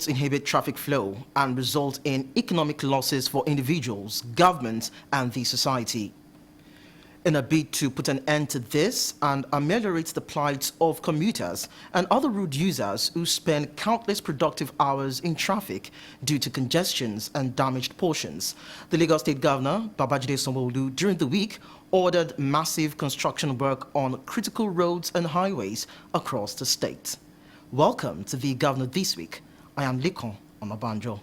roads inhibit traffic flow and result in economic losses for individuals, governments, and the society. In a bid to put an end to this and ameliorate the plight of commuters and other road users who spend countless productive hours in traffic due to congestions and damaged portions, the Lagos State Governor, Babajide Sanwo-Olu, during the week ordered massive construction work on critical roads and highways across the state. Welcome to the Governor This Week. I am Lekan, Onabanjo.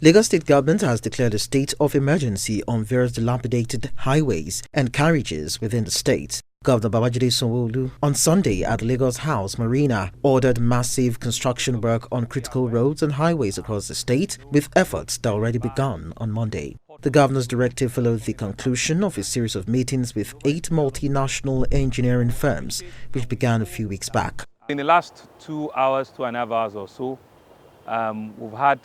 Lagos State Government has declared a state of emergency on various dilapidated highways and carriages within the state. Governor Babajide Sanwo-Olu on Sunday at Lagos House Marina ordered massive construction work on critical roads and highways across the state, with efforts that already begun on Monday. The governor's directive followed the conclusion of a series of meetings with 8 multinational engineering firms, which began a few weeks back. In the last 2.5 hours or so, we've had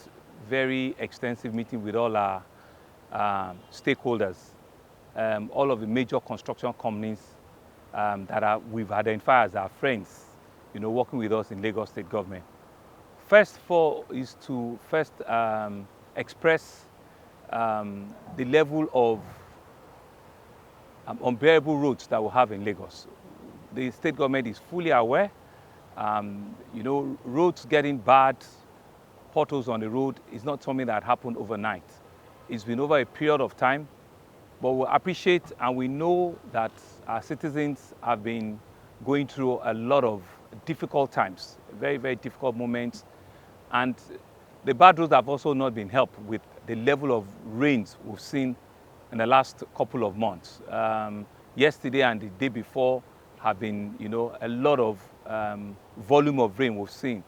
very extensive meeting with all our stakeholders, all of the major construction companies that we've identified as our friends, working with us in Lagos State Government. First is to express the level of unbearable roads that we have in Lagos. The state government is fully aware, roads getting bad, potholes on the road is not something that happened overnight. It's been over a period of time, but we appreciate and we know that our citizens have been going through a lot of difficult times, very, very difficult moments. And the bad roads have also not been helped with the level of rains we've seen in the last couple of months. Yesterday and the day before have been, a lot of volume of rain we've seen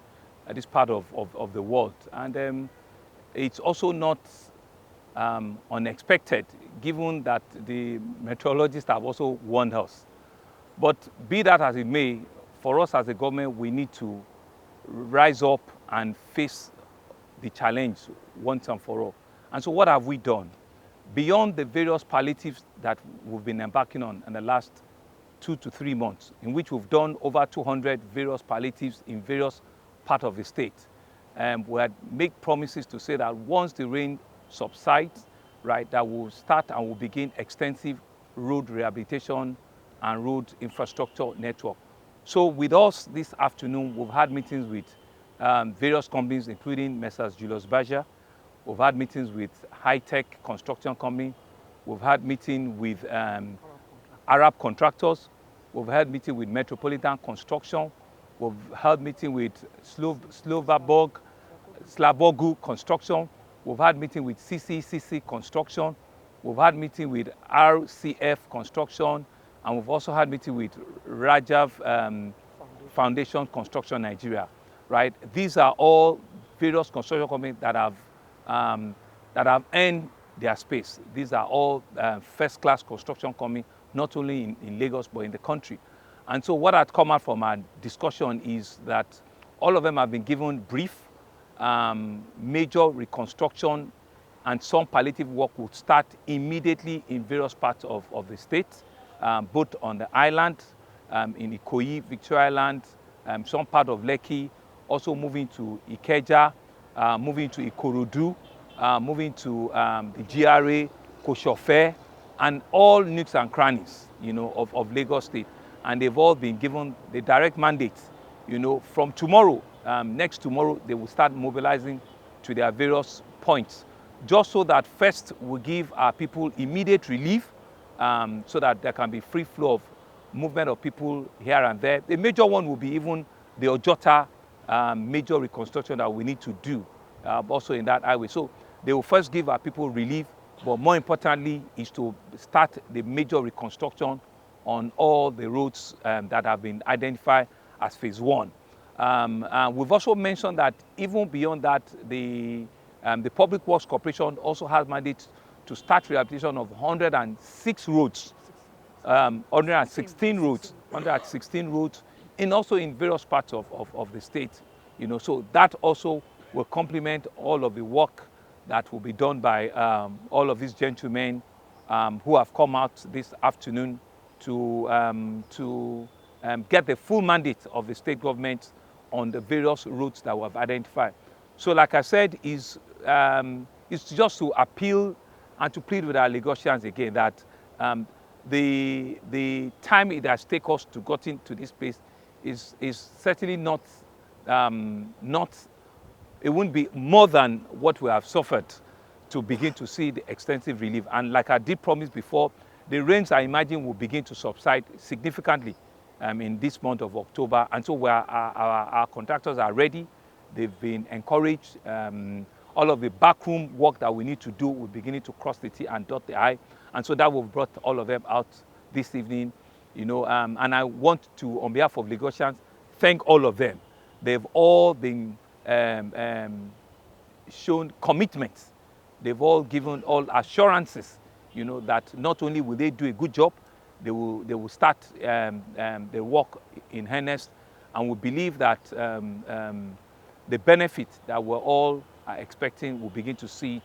at this part of the world. And it's also not unexpected, given that the meteorologists have also warned us. But be that as it may, for us as a government, we need to rise up and face the challenge once and for all. And so what have we done? Beyond the various palliatives that we've been embarking on in the last 2 to 3 months, in which we've done over 200 various palliatives in various part of the state. We had made promises to say that once the rain subsides, right, that we'll start and we'll begin extensive road rehabilitation and road infrastructure network. So with us this afternoon, we've had meetings with various companies, including Messrs. Julius Baja. We've had meetings with high-tech construction company. We've had meetings with Arab contractors. We've had meetings with Metropolitan Construction. We've held meeting with Slavogu Construction. We've had meeting with CCCC Construction. We've had meeting with RCF Construction. And we've also had meeting with Rajav Foundation Construction Nigeria. Right? These are all various construction companies that have earned their space. These are all first-class construction companies, not only in Lagos, but in the country. And so what had come out from our discussion is that all of them have been given brief, major reconstruction, and some palliative work would start immediately in various parts of the state, both on the island, in Ikoyi, Victoria Island, some part of Lekki, also moving to Ikeja, moving to Ikorodu, moving to the GRA, Koshofe, and all nooks and crannies, of Lagos State. And they've all been given the direct mandate, from tomorrow, next tomorrow, they will start mobilizing to their various points, just so that first we give our people immediate relief, so that there can be free flow of movement of people here and there. The major one will be even the Ojota major reconstruction that we need to do, also in that highway. So they will first give our people relief, but more importantly is to start the major reconstruction on all the roads that have been identified as phase 1. We've also mentioned that even beyond that, the Public Works Corporation also has mandate to start rehabilitation of 106 roads, 116 roads, and also in various parts of the state. So that also will complement all of the work that will be done by all of these gentlemen who have come out this afternoon to get the full mandate of the state government on the various routes that we have identified. So like I said, is just to appeal and to plead with our Lagosians again that the time it has taken us to get into this place is certainly not, it wouldn't be more than what we have suffered to begin to see the extensive relief. And like I did promise before, the rains I imagine will begin to subside significantly in this month of October. And so our contractors are ready. They've been encouraged. All of the backroom work that we need to do, we're beginning to cross the T and dot the I. And so that will brought all of them out this evening, and I want to, on behalf of Lagosians, thank all of them. They've all been shown commitments. They've all given all assurances, that not only will they do a good job, they will start the work in earnest, and we believe that the benefit that we're all expecting, we'll begin to see it,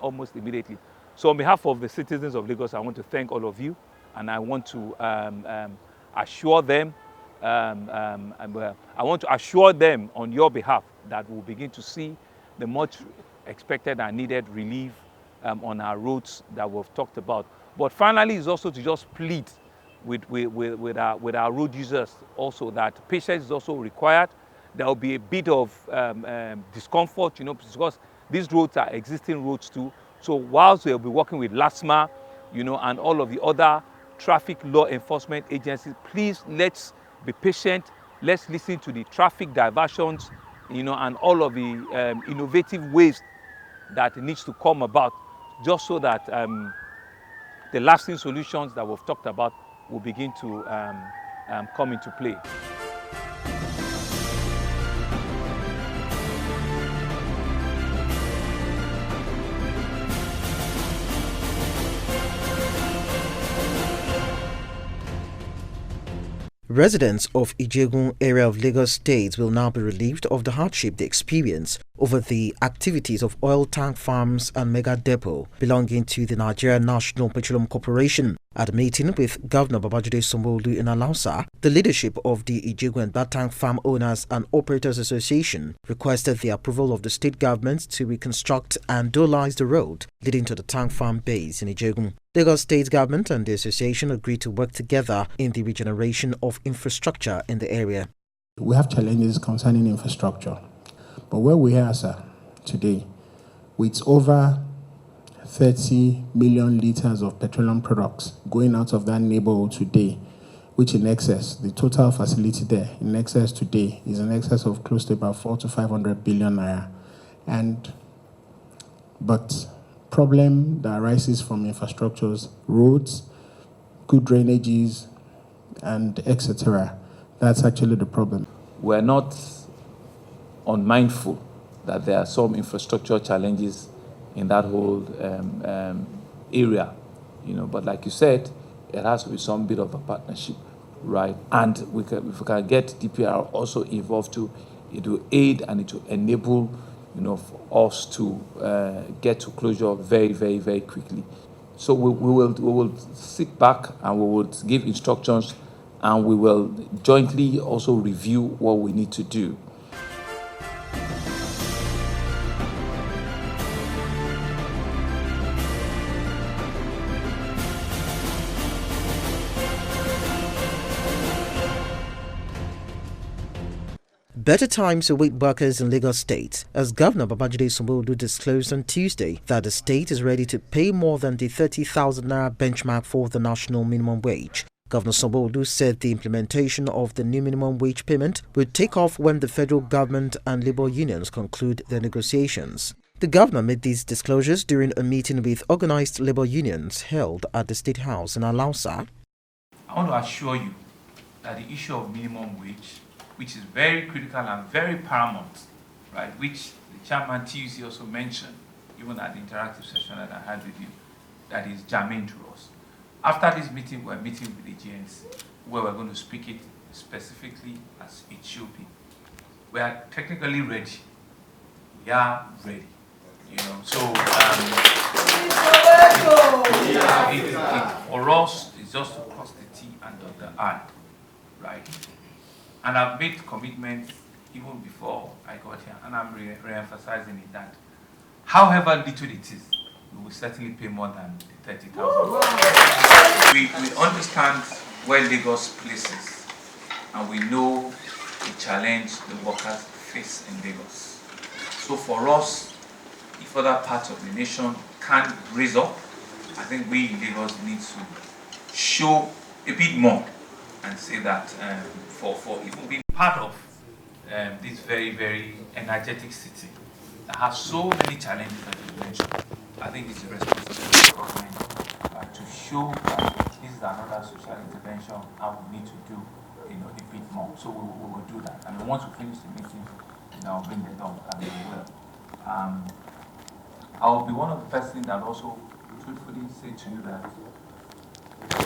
almost immediately. So on behalf of the citizens of Lagos, I want to thank all of you, and I want to assure them, I want to assure them on your behalf that we'll begin to see the much expected and needed relief on our roads that we've talked about. But finally, is also to just plead with our road users also that patience is also required. There will be a bit of discomfort, because these roads are existing roads too. So whilst we'll be working with LASMA, and all of the other traffic law enforcement agencies, please let's be patient. Let's listen to the traffic diversions, and all of the innovative ways that needs to come about, just so that the lasting solutions that we've talked about will begin to come into play. Residents of Ijegun area of Lagos State will now be relieved of the hardship they experience over the activities of oil tank farms and mega depot belonging to the Nigerian National Petroleum Corporation. At a meeting with Governor Babajide Sanwo-Olu in Alausa, the leadership of the Ijegun Tank Farm Owners and Operators Association requested the approval of the state government to reconstruct and dualize the road leading to the tank farm base in Ijegun. Lagos State Government and the association agreed to work together in the regeneration of infrastructure in the area. We have challenges concerning infrastructure, but where we are, sir, today, with over 30 million liters of petroleum products going out of that neighborhood today, which in excess, the total facility there in excess today is in excess of close to about 400 to 500 billion naira. But problem that arises from infrastructures, roads, good drainages, and etc. That's actually the problem. We're not unmindful that there are some infrastructure challenges in that whole area, but like you said, it has to be some bit of a partnership, right? And if we can get DPR also involved too, it will aid and it will enable, for us to get to closure very, very, very quickly. So we will sit back and we will give instructions, and we will jointly also review what we need to do. Better times await workers in Lagos State, as Governor Babajide Sanwo-Olu disclosed on Tuesday that the state is ready to pay more than the 30,000 naira benchmark for the national minimum wage. Governor Sanwo-Olu said the implementation of the new minimum wage payment would take off when the federal government and labor unions conclude their negotiations. The governor made these disclosures during a meeting with organized labor unions held at the State House in Alausa. I want to assure you that the issue of minimum wage, which is very critical and very paramount, right, which the chairman TUC also mentioned, even at the interactive session that I had with you, that is germane to us. After this meeting, we're meeting with the GNC, where we're going to speak it specifically as it should be. We are technically ready. we are ready. You know, so for us, it's just to cross the T and dot the I, right? And I've made commitments even before I got here, and I'm re-emphasizing it that however little it is, we will certainly pay more than the 30,000. We understand where Lagos places, and we know the challenge the workers face in Lagos. So for us, if other parts of the nation can't raise up, I think we in Lagos need to show a bit more and say that for even being part of this very, very energetic city that has so many challenges that you mentioned, I think it's the responsibility of the government to show that this is another social intervention and we need to do a bit more. So we will do that. And once we finish the meeting, I'll bring it up and we will. I'll be one of the first things that also truthfully say to you that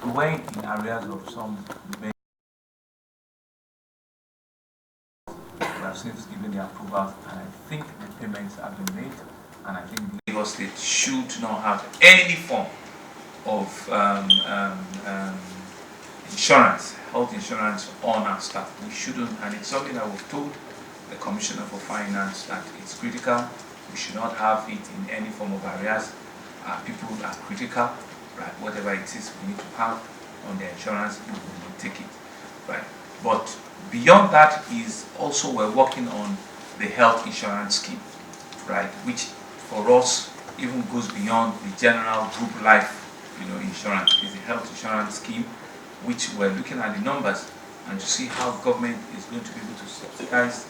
we were in areas of some we have since given the approvals, and I think the payments have been made, and I think Lagos State should not have any form of insurance, health insurance on our staff. We shouldn't, and it's something that we've told the Commissioner for Finance that it's critical. We should not have it in any form of areas. People are critical, right? Whatever it is we need to have on the insurance, we will take it, right? But beyond that is also we're working on the health insurance scheme, right? Which for us even goes beyond the general group life, insurance. It's a health insurance scheme, which we're looking at the numbers and to see how government is going to be able to subsidize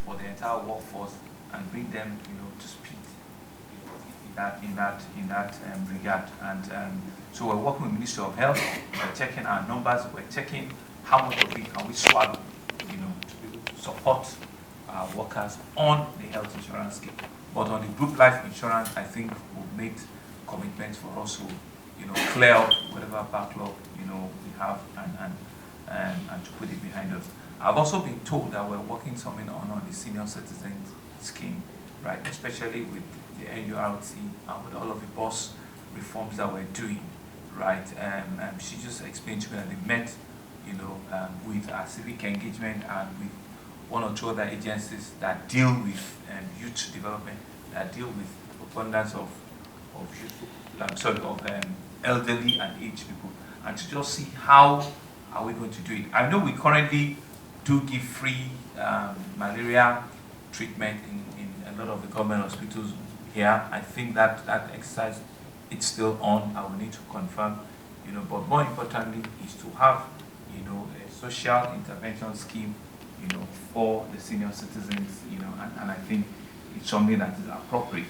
for the entire workforce and bring them, to speed in that regard. And so we're working with the Ministry of Health. We're checking our numbers. We're checking how much of it can we swallow, to be able to support our workers on the health insurance scheme. But on the group life insurance, I think we've made commitments for us to, clear up whatever backlog, we have and to put it behind us. I've also been told that we're working something on the senior citizens scheme, right? Especially with the NURT and with all of the boss reforms that we're doing, right? She just explained to me that they met, with our civic engagement and with one or two other agencies that deal with youth development, that deal with abundance of elderly and aged people, and to just see how are we going to do it. I know we currently do give free malaria treatment in a lot of the government hospitals here. I think that exercise it's still on. I will need to confirm, but more importantly is to have, a social intervention scheme, for the senior citizens, and I think it's something that is appropriate.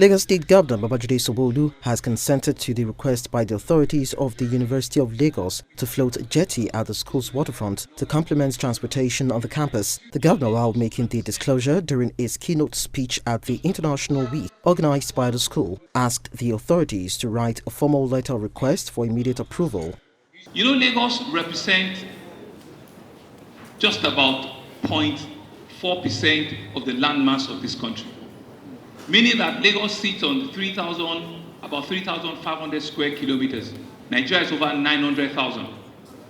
Lagos State Governor Babajide Sanwo-Olu has consented to the request by the authorities of the University of Lagos to float a jetty at the school's waterfront to complement transportation on the campus. The governor, while making the disclosure during his keynote speech at the International Week organized by the school, asked the authorities to write a formal letter of request for immediate approval. Lagos represents just about 0.4% of the landmass of this country. Meaning that Lagos sits on about 3,500 square kilometers. Nigeria is over 900,000.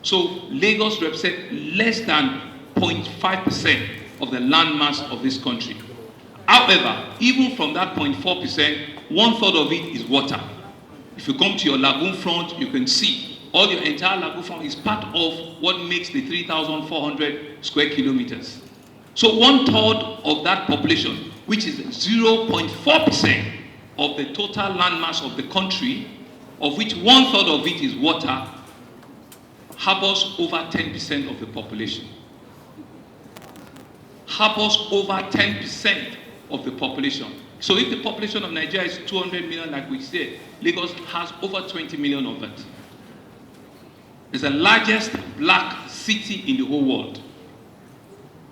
So Lagos represents less than 0.5% of the landmass of this country. However, even from that 0.4%, 1/3 of it is water. If you come to your lagoon front, you can see all your entire lagoon front is part of what makes the 3,400 square kilometers. So 1/3 of that population, which is 0.4% of the total landmass of the country, of which 1/3 of it is water, harbors over 10% of the population. Harbors over 10% of the population. So if the population of Nigeria is 200 million, like we said, Lagos has over 20 million of it. It's the largest black city in the whole world.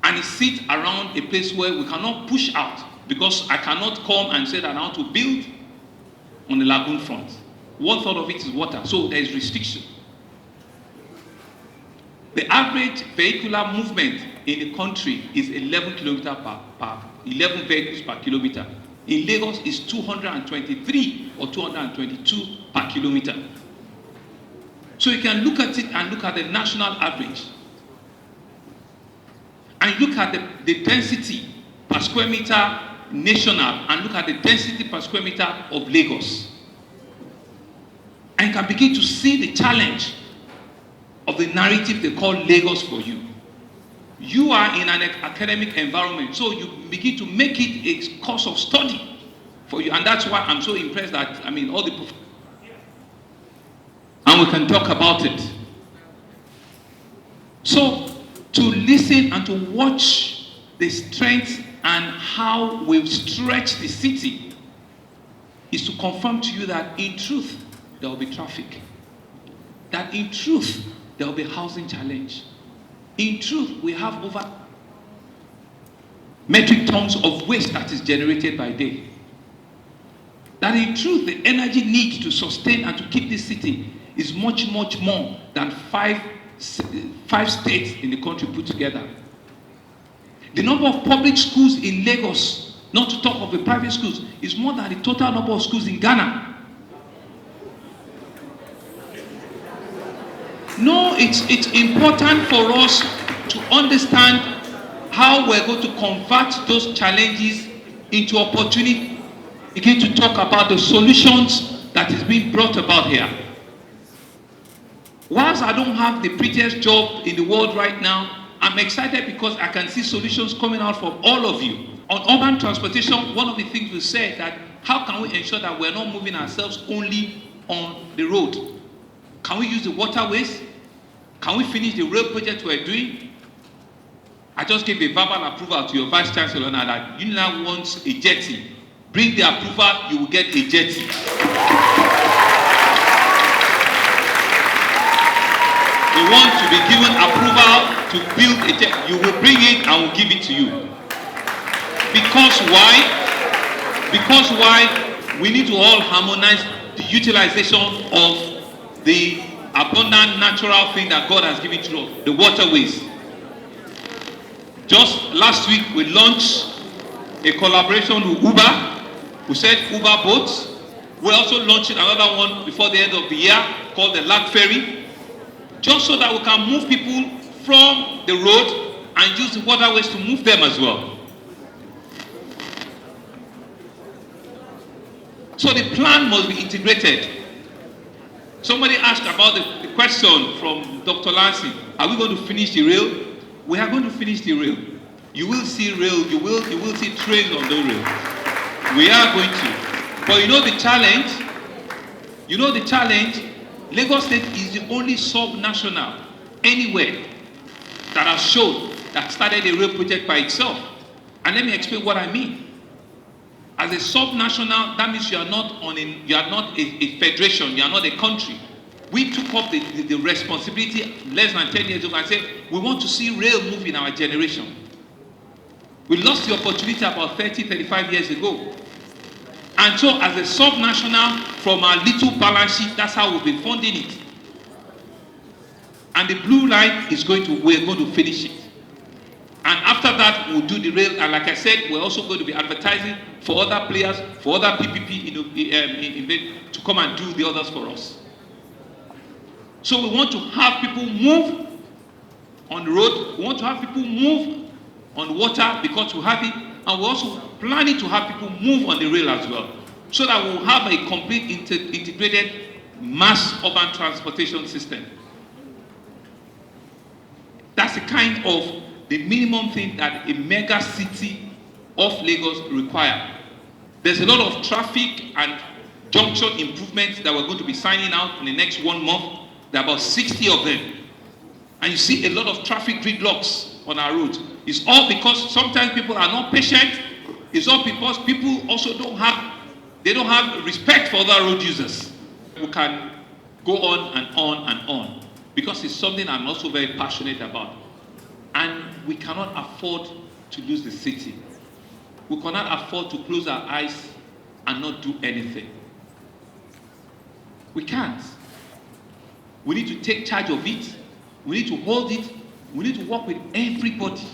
And it sits around a place where we cannot push out because I cannot come and say that I want to build on the lagoon front. 1/3 of it is water, so there is restriction. The average vehicular movement in the country is 11 kilometers per 11 vehicles per kilometer. In Lagos, it's 223 or 222 per kilometer. So you can look at it and look at the national average. And look at the density per square meter national, and look at the density per square meter of Lagos. And you can begin to see the challenge of the narrative they call Lagos for you. You are in an academic environment, so you begin to make it a course of study for you. And that's why I'm so impressed that, all the... And we can talk about it. So, to listen and to watch the strength and how we've stretched the city is to confirm to you that in truth, there will be traffic. That in truth, there will be housing challenge. In truth, we have over metric tons of waste that is generated by day. That in truth, the energy need to sustain and to keep this city is much, much more than five states in the country put together. The number of public schools in Lagos, not to talk of the private schools, is more than the total number of schools in Ghana. No, it's important for us to understand how we're going to convert those challenges into opportunity. Begin to talk about the solutions that is being brought about here. Whilst I don't have the prettiest job in the world right now, I'm excited because I can see solutions coming out from all of you. On urban transportation, one of the things we said that how can we ensure that we're not moving ourselves only on the road? Can we use the waterways? Can we finish the rail project we're doing? I just gave a verbal approval to your Vice Chancellor now that you now want a jetty. Bring the approval, you will get a jetty. We want to be given approval to build a jetty. You will bring it and we'll give it to you. Because why? Because why? We need to all harmonize the utilization of the abundant natural thing that God has given to us, the waterways. Just last week, we launched a collaboration with Uber. We said Uber boats. We're also launching another one before the end of the year called the Lake Ferry, just so that we can move people from the road and use the waterways to move them as well. So the plan must be integrated. Somebody asked about the question from Dr. Lancy. Are we going to finish the rail? We are going to finish the rail. You will see rail, you will see trains on the rail. We are going to. But you know the challenge? Lagos State is the only sub-national anywhere that has shown that started a rail project by itself. And let me explain what I mean. As a sub-national, that means you are not a federation, you are not a country. We took up the responsibility less than 10 years ago and said, we want to see rail move in our generation. We lost the opportunity about 30, 35 years ago. And so as a sub-national, from our little balance sheet, that's how we've been funding it. And the blue line is we're going to finish it. And after that, we'll do the rail. And like I said, we're also going to be advertising for other players, for other PPP to come and do the others for us. So we want to have people move on the road. We want to have people move on water because we have it. And we're also planning to have people move on the rail as well. So that we'll have a complete integrated mass urban transportation system. That's the kind of the minimum thing that a mega city of Lagos requires. There's a lot of traffic and junction improvements that we're going to be signing out in the next 1 month. There are about 60 of them. And you see a lot of traffic gridlocks on our roads. It's all because sometimes people are not patient. It's all because people also don't have respect for other road users. We can go on and on and on because it's something I'm also very passionate about. And we cannot afford to lose the city. We cannot afford to close our eyes and not do anything. We can't. We need to take charge of it. We need to hold it. We need to work with everybody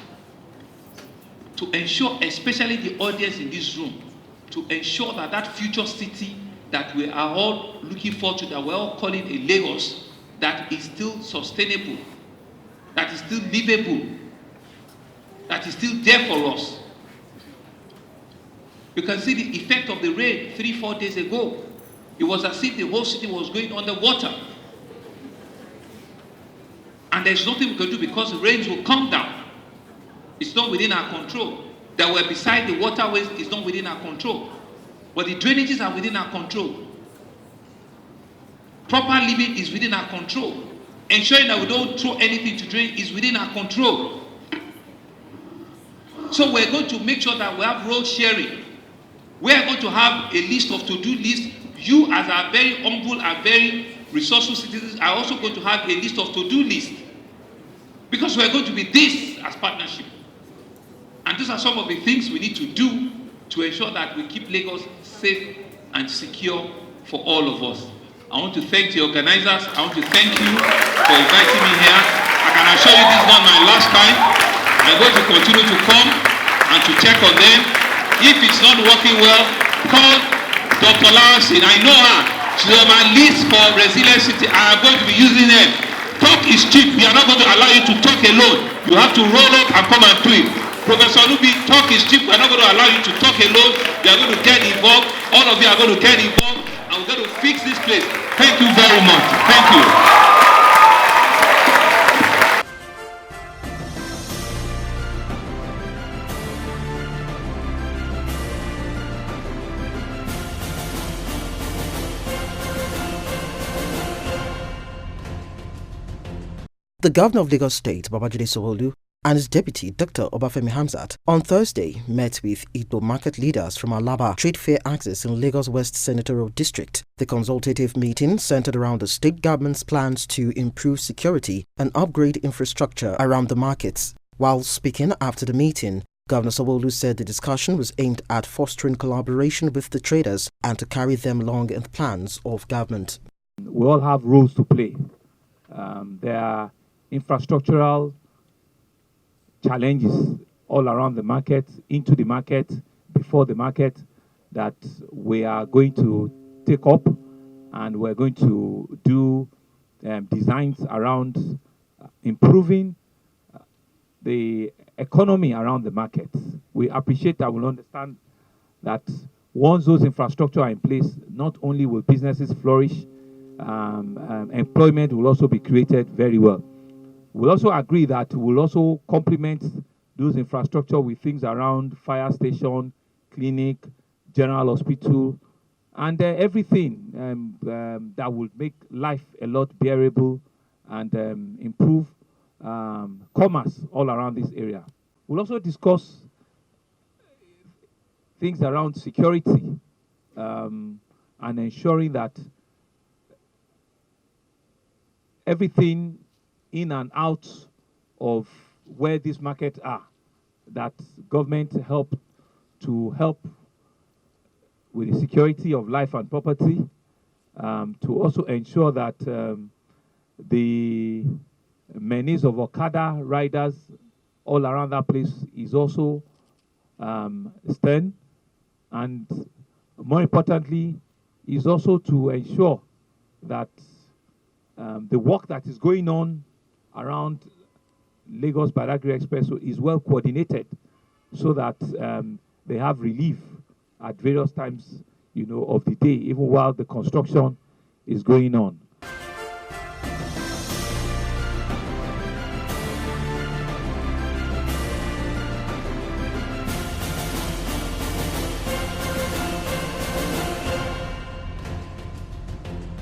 to ensure, especially the audience in this room, to ensure that that future city that we are all looking forward to, that we're all calling a Lagos, that is still sustainable, that is still livable, that is still there for us. You can see the effect of the rain 3-4 days ago. It was as if the whole city was going underwater. And there's nothing we can do because the rains will come down. It's not within our control. That we're beside the waterways is not within our control. But the drainages are within our control. Proper living is within our control. Ensuring that we don't throw anything to drain is within our control. So we're going to make sure that we have road sharing. We are going to have a list of to-do lists. You, as our very humble and very resourceful citizens, are also going to have a list of to-do lists. Because we're going to be this as partnership. And these are some of the things we need to do to ensure that we keep Lagos safe and secure for all of us. I want to thank the organizers. I want to thank you for inviting me here. I can assure you this is not my last time. I'm going to continue to come and to check on them. If it's not working well, call Dr. Larson. I know her. She's on my list for Resilient City. I am going to be using them. Talk is cheap. We are not going to allow you to talk alone. You have to roll up and come and do it. Professor Lubi, talk is cheap. We are not going to allow you to talk alone. You are going to get involved. All of you are going to get involved. And we're going to fix this place. Thank you very much. Thank you. The governor of Lagos State, Babajide Sanwo-Olu, and his deputy, Dr. Obafemi Hamzat, on Thursday met with Igbo market leaders from Alaba Trade Fair Axis in Lagos West Senatorial District. The consultative meeting centered around the state government's plans to improve security and upgrade infrastructure around the markets. While speaking after the meeting, Governor Sanwo-Olu said the discussion was aimed at fostering collaboration with the traders and to carry them along in the plans of government. We all have roles to play. There are infrastructural challenges all around the market, into the market, before the market, that we are going to take up, and we're going to do designs around improving the economy around the market. We appreciate that. We'll understand that once those infrastructure are in place, not only will businesses flourish, employment will also be created very well. We'll also agree that we'll also complement those infrastructure with things around fire station, clinic, general hospital, and everything that will make life a lot bearable and improve commerce all around this area. We'll also discuss things around security and ensuring that everything in and out of where these markets are, that government help with the security of life and property, to also ensure that the menace of Okada riders all around that place is also stern, and more importantly, is also to ensure that the work that is going on around Lagos-Badagry Expressway is well coordinated, so that they have relief at various times, of the day, even while the construction is going on.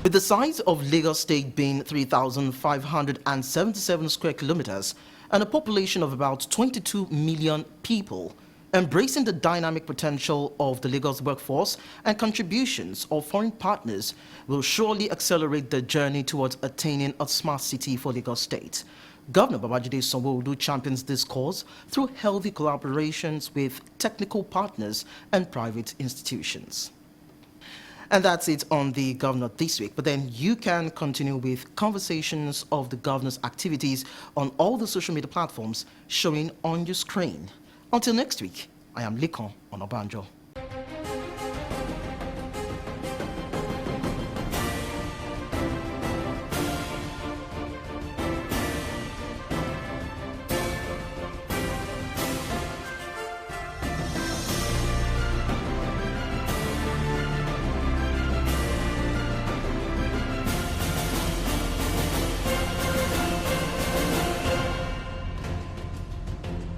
With the size of Lagos State being 3,577 square kilometers and a population of about 22 million people, embracing the dynamic potential of the Lagos workforce and contributions of foreign partners will surely accelerate the journey towards attaining a smart city for Lagos State. Governor Babajide Sanwo-Olu champions this cause through healthy collaborations with technical partners and private institutions. And that's it on the governor this week. But then you can continue with conversations of the governor's activities on all the social media platforms showing on your screen. Until next week, I am Lekan Onabanjo.